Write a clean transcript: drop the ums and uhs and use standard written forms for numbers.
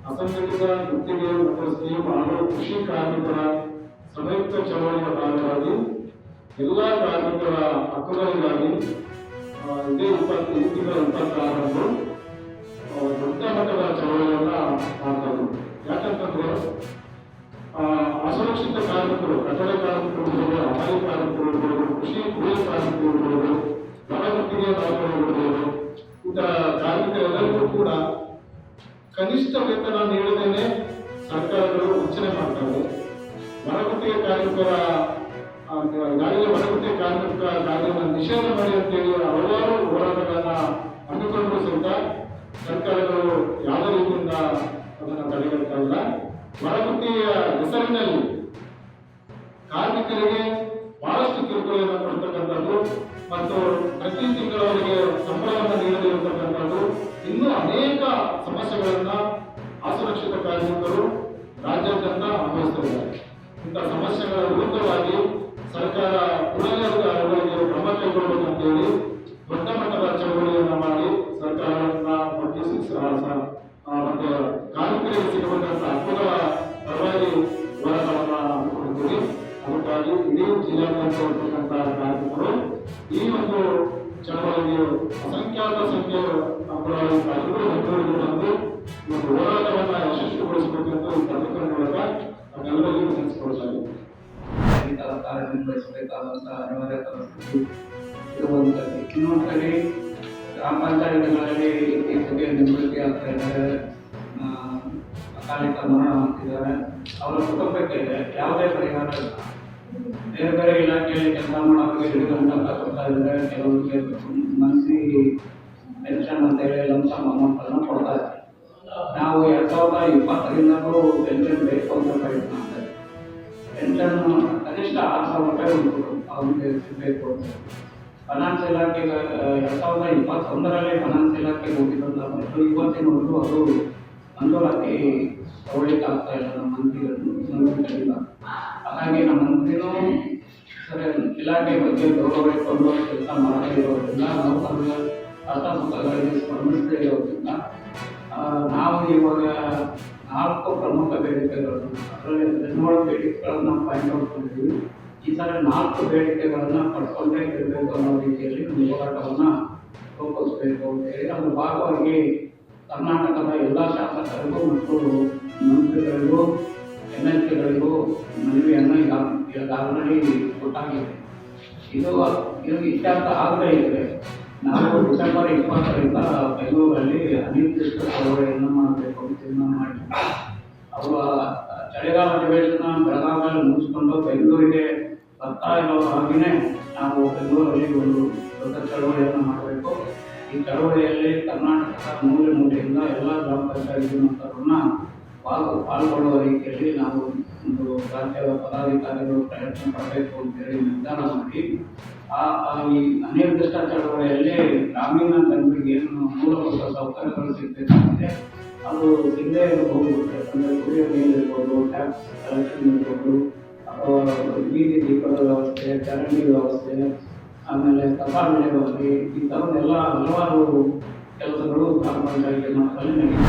ಅಸಂಘಟಿತ ಗುತ್ತಿಗೆ ಮತ್ತು ಸ್ಕೀಮ್ ಹಾಗೂ ಕೃಷಿ ಕಾರ್ಮಿಕರ ಸಂಯುಕ್ತ ಚಳವಳಿಯ ಭಾಗವಾಗಿ ಎಲ್ಲಾ ಕಾರ್ಮಿಕರ ಹಕ್ಕುಗಳಿಗಾಗಿ ಇದೇ 26ರಂದು ದೊಡ್ಡ ಮಟ್ಟದ ಚಳವಳಿಯನ್ನ ಮಾಡ್ತಾರೆ. ಯಾಕಂತಂದ್ರೆ ಅಸುರಕ್ಷಿತ ಕಾರ್ಮಿಕರು, ಕಟ್ಟಡ ಕಾರ್ಮಿಕರು ಇರ್ಬೋದು, ಹಮಾಲಿ ಕಾರ್ಮಿಕರು ಇರ್ಬೋದು, ಕೃಷಿ ಕೂಲಿ ಕಾರ್ಮಿಕರು ಇರ್ಬೋದು, ಹೊರಗುತ್ತಿಗೆ ನೌಕರರು ಇರ್ಬೋದು, ಇಂತಹ ಕಾರ್ಮಿಕರೆಲ್ಲರಿಗೂ ಕೂಡ ಕನಿಷ್ಠ ವೇತನ ನೀಡದೇನೆ ಸರ್ಕಾರಗಳು ವಂಚನೆ ಮಾಡ್ತಾರೆ. ಹೊರಗುತ್ತಿಗೆ ಕಾರ್ಮಿಕರ ಗಾಡಿಯ ಹೊರಗುತ್ತಿಗೆ ಕಾರ್ಮಿಕ ಗಾಡಿಯನ್ನು ನಿಷೇಧ ಮಾಡಿ ಅಂತೇಳಿ ಹಲವಾರು ಹೋರಾಟಗಳನ್ನ ಹಮ್ಮಿಕೊಂಡರೂ ಸಹಿತ ಸರ್ಕಾರಗಳು ಯಾವುದೇ ರೀತಿಯಿಂದ ಅದನ್ನು ತಡೆಗಟ್ತಾ ಇಲ್ಲ. ಹೊರಗುತ್ತಿಗೆಯ ಹೆಸರಿನಲ್ಲಿ ಕಾರ್ಮಿಕರಿಗೆ ಬಹಳಷ್ಟು ಕಿರುಕುಳವನ್ನು ಕೊಡ್ತಕ್ಕಂಥದ್ದು ಮತ್ತು ಪ್ರತಿ ತಿಂಗಳವರಿಗೆ ಸಂಬಳವನ್ನು ನೀಡದಿರತಕ್ಕಂಥದ್ದು, ಇನ್ನೂ ಅನೇಕ ಸಮಸ್ಯೆಗಳನ್ನ ಅಸುರಕ್ಷಿತ ಕಾರ್ಮಿಕರು ರಾಜ್ಯಾದ್ಯಂತ ಅನುಭವಿಸುತ್ತಿದ್ದಾರೆ. ಇಂತಹ ಸಮಸ್ಯೆಗಳ ವಿರುದ್ಧವಾಗಿ ಸರ್ಕಾರ ಕೂಡಲೇ ಅವುಗಳಿಗೆ ಕ್ರಮ ಕೈಗೊಳ್ಳಬೇಕಂತೇಳಿ ದೊಡ್ಡ ಮಟ್ಟದ ಚಳವಳಿಯನ್ನು ಮಾಡಿ ಸರ್ಕಾರವನ್ನ ಒಗ್ಗಿಸಿ ಮತ್ತೆ ಕಾರ್ಮಿಕರಿಗೆ ಸಿಗಬೇಕಾದ ಹಕ್ಕುಗಳ ಪರವಾಗಿ ಹೋರಾಟವನ್ನು ಹಮ್ಮಿಕೊಂಡಿದ್ದೀವಿ. ಅದಕ್ಕಾಗಿ ಇಡೀ ಜಿಲ್ಲಾದ್ಯಂತ ಇರತಕ್ಕಂತಹ ಕಾರ್ಮಿಕರು ಈ ಒಂದು ಚಳವಳಿಗೆ ಅಸಂಖ್ಯಾತ ಸಂಖ್ಯೆಯ ಅಂಗನವಾಡಿ ಕಾರ್ಮಿಕರು ಬೆಂಗಳೂರಿಗೆ ಬಂದು ಈ ಒಂದು ಹೋರಾಟವನ್ನು ಯಶಸ್ವಿಗೊಳಿಸಬೇಕೆಂದು ಈ ಪತ್ರಿಕೆ ಮೂಲಕ ನಮ್ಮೆಲ್ಲರಿಗೂ ವಿನಂತಿಸಿಕೊಳ್ತಾ ಇದ್ದೀವಿ. ಕಾರ್ಯನಿರ್ವಹಿಸಬೇಕಾದಂತಹ ಅನಿವಾರ್ಯ ಪರಿಸ್ಥಿತಿ ಇರುವಂಥದ್ದು. ಇನ್ನೊಂದು ಕಡೆ ಗ್ರಾಮ ಪಂಚಾಯತ್ಗಳಲ್ಲಿ ಇತ್ತೀಚೆಗೆ ನಿವೃತ್ತಿ ಆಗ್ತಾ ಇದ್ದಾರೆ, ಅಕಾಲಿಕ ಮರಣ ಆಗ್ತಿದ್ದಾರೆ. ಅವರ ಕುಟುಂಬಕ್ಕೆ ಯಾವುದೇ ಪರಿಹಾರ ಇಲ್ಲ. ಬೇರೆ ಬೇರೆ ಇಲಾಖೆಯಲ್ಲಿ ಕೆಲಸ ಮಾಡೋರಿಗೆ ಹಿಡಿದಂತ ಕೊಡ್ತಾ ಇದ್ದಾರೆ. ಕೆಲವರಿಗೆ ಮನಸ್ಸಿ ಪೆನ್ಷನ್ ಅಂತೇಳಿ ಲಂಸಮ್ ಅಮೌಂಟ್ ಅನ್ನು ಕೊಡ್ತಾ ಇದ್ದಾರೆ. ನಾವು 2020ರಿಂದಲೂ ಪೆನ್ಷನ್ ಬೇಕು ಅಂತ ಪ್ರಯತ್ನ ಮಾಡ್ತಾ ಇದ್ದೀವಿ. ಪೆನ್ಷನ್ ಕನಿಷ್ಠ 6,000 ರೂಪಾಯಿ ಉಂಟು ಅವ್ರಿಗೆ ಸಿಗಬೇಕು ಅಂತ. ಫೈನಾನ್ಸ್ ಇಲಾಖೆಗೆ 2021ರಲ್ಲಿ ಫೈನಾನ್ಸ್ ಇಲಾಖೆಗೆ ಹೋಗಿದ್ದಂತ ಇವತ್ತಿನವರೆಗೂ ಅದು ಮಂಜೂರಾತಿ ತಗೊಳ್ಳಿಕ್ಕೆ ಆಗ್ತಾ ಇಲ್ಲ ನಮ್ಮ ಮಂತ್ರಿಗಳಿಂದ. ಹಾಗಾಗಿ ನಮ್ಮ ಮಂತ್ರಿನೂ ಸರಿ ಇಲಾಖೆ ಬಗ್ಗೆ ಗೌರವ ಇಟ್ಕೊಂಡು ಕೆಲಸ ಮಾಡದೇ ಇರೋದ್ರಿಂದ, ನೌಕರರ ಕಷ್ಟಸುಖಗಳಿಗೆ ಸ್ಪಂದಿಸದೇ ಇರೋದ್ರಿಂದ ನಾವು ಇವಾಗ 4 ಪ್ರಮುಖ ಬೇಡಿಕೆಗಳನ್ನು, ಅದರಲ್ಲಿ 17 ಬೇಡಿಕೆಗಳನ್ನು ಪಾಯಿಂಟ್ ಔಟ್ ಮಾಡಿದ್ದೀವಿ. ಈ ಸಲ 4 ಬೇಡಿಕೆಗಳನ್ನು ಪಡ್ಕೊಂಡೇ ಇರಬೇಕು ಅನ್ನೋ ರೀತಿಯಲ್ಲಿ ಒಂದು ಹೋರಾಟವನ್ನು ರೂಪಿಸಬೇಕು ಅಂತೇಳಿ ಅದರ ಭಾಗವಾಗಿ ಕರ್ನಾಟಕದ ಎಲ್ಲ ಶಾಸಕರಿಗೂ ಮತ್ತು ಮಂತ್ರಿಗಳಿಗೂ MLCಗಳಿಗೂ ಮನವಿಯನ್ನು ಆಲ್ರೆಡಿ ಕೊಟ್ಟಾಗಿದೆ. ಇದು ಇತ್ಯರ್ಥ ಆಗದೇ ಇದ್ದರೆ ನಾವು ಡಿಸೆಂಬರ್ 20ರಿಂದ ಬೆಂಗಳೂರಲ್ಲಿ ಅನಿರ್ದಿಷ್ಟ ಚಳವಳಿಯನ್ನು ಮಾಡಬೇಕು ಅಂತ ತೀರ್ಮಾನ ಮಾಡಿದ್ವಿ. ಅವರು ಚಳಿಗಾಲ ಅಧಿವೇಶನ ಬೆಳಗಾವಿಯಲ್ಲಿ ಮುಗಿಸ್ಕೊಂಡು ಬೆಂಗಳೂರಿಗೆ ಬರ್ತಾ ಇರೋ ಹಾಗೆಯೇ ನಾವು ಬೆಂಗಳೂರಲ್ಲಿ ಒಂದು ದೊಡ್ಡ ಚಳವಳಿಯನ್ನು ಮಾಡಬೇಕು. ಈ ಚಳವಳಿಯಲ್ಲಿ ಕರ್ನಾಟಕದ ಮೂಲೆಯಿಂದ ಎಲ್ಲ ಗ್ರಾಮ ಪಂಚಾಯತ್ ನೌಕರರನ್ನ ಪಾಲ್ಗೊಳ್ಳುವ ರೀತಿಯಲ್ಲಿ ನಾವು ಒಂದು ರಾಜ್ಯದ ಪದಾಧಿಕಾರಿಗಳು ಪ್ರಯತ್ನ ಪಡಬೇಕು ಅಂತೇಳಿ ನಿರ್ಧಾರ ಮಾಡಿ ಈ ಅನಿರ್ದಿಷ್ಟ ಚಳವಳಿಯಲ್ಲಿ ಗ್ರಾಮೀಣ ಜನರಿಗೆ ಏನು ಮೂಲಭೂತ ಸೌಕರ್ಯಗಳು ಸಿಗಬೇಕಾಗಿದೆ ಅದು ಸಿಗದೇ ಇರಬಹುದು. ಯಾಕಂದರೆ ಕುಡಿಯೋ ನೀರು ಇರ್ಬೋದು, ಟ್ಯಾಕ್ಸ್ ಕಲೆಕ್ಷನ್ ಇರ್ಬೋದು, ಅಥವಾ ಬೀದಿ ದೀಪದ ವ್ಯವಸ್ಥೆ, ಚರಂಡಿ ವ್ಯವಸ್ಥೆ, ಆಮೇಲೆ ಕಸ ವಿಲೇವಾರಿ, ಈ ಥರದ್ದೆಲ್ಲ ಹಲವಾರು ಕೆಲಸಗಳು ಗ್ರಾಮ ಪಂಚಾಯತಿ ಮಟ್ಟದಲ್ಲಿ ನಡೀತಾ